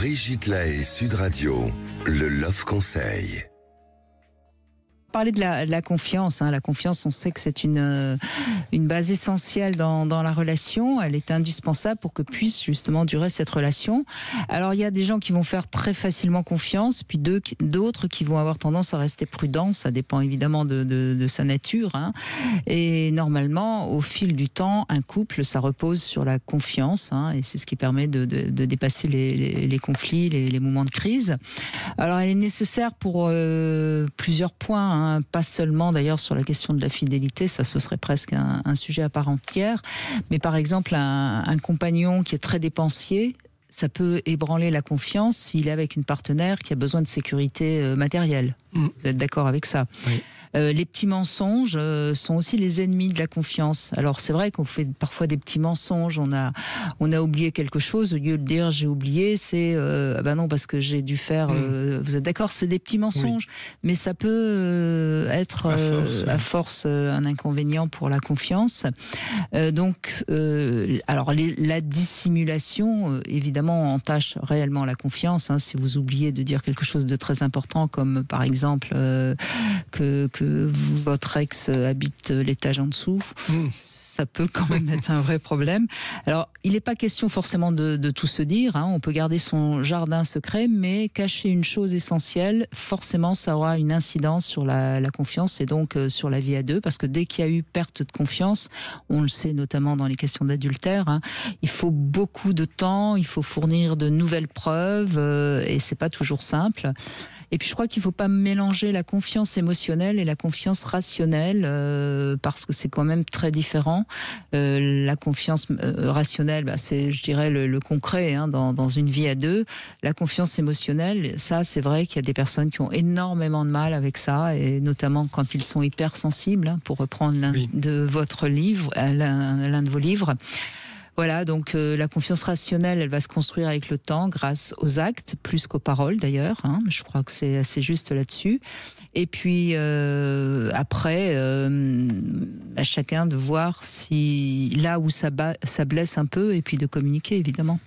Brigitte Lahaie, Sud Radio, le Love Conseil. Parler de la confiance. La confiance, on sait que c'est une base essentielle dans la relation. Elle est indispensable pour que puisse justement durer cette relation. Alors, il y a des gens qui vont faire très facilement confiance, puis d'autres qui vont avoir tendance à rester prudents. Ça dépend évidemment de sa nature. Et normalement, au fil du temps, un couple, ça repose sur la confiance. Et c'est ce qui permet de dépasser les conflits, les moments de crise. Alors, elle est nécessaire pour plusieurs points. Pas seulement d'ailleurs sur la question de la fidélité, ça ce serait presque un sujet à part entière, mais par exemple un compagnon qui est très dépensier, ça peut ébranler la confiance s'il est avec une partenaire qui a besoin de sécurité matérielle. Vous êtes d'accord avec ça? Oui. Les petits mensonges sont aussi les ennemis de la confiance. Alors c'est vrai qu'on fait parfois des petits mensonges, on a oublié quelque chose, au lieu de dire j'ai oublié, c'est non parce que j'ai dû faire, vous êtes d'accord, c'est des petits mensonges, mais ça peut être à force un inconvénient pour la confiance. Alors la dissimulation évidemment entache réellement la confiance. Si vous oubliez de dire quelque chose de très important, comme par exemple que votre ex habite l'étage en dessous, ça peut quand même être un vrai problème. Alors, il n'est pas question forcément de tout se dire, on peut garder son jardin secret, mais cacher une chose essentielle, forcément, ça aura une incidence sur la confiance et donc sur la vie à deux, parce que dès qu'il y a eu perte de confiance, on le sait notamment dans les questions d'adultère, il faut beaucoup de temps, il faut fournir de nouvelles preuves, et c'est pas toujours simple. Et puis je crois qu'il ne faut pas mélanger la confiance émotionnelle et la confiance rationnelle, parce que c'est quand même très différent. La confiance rationnelle, c'est, je dirais, le concret dans une vie à deux. La confiance émotionnelle, ça, c'est vrai qu'il y a des personnes qui ont énormément de mal avec ça, et notamment quand ils sont hypersensibles, pour reprendre l'un de vos livres. Voilà, donc la confiance rationnelle, elle va se construire avec le temps, grâce aux actes, plus qu'aux paroles d'ailleurs. Je crois que c'est assez juste là-dessus. Et puis après, à chacun de voir si là où ça blesse un peu, et puis de communiquer évidemment.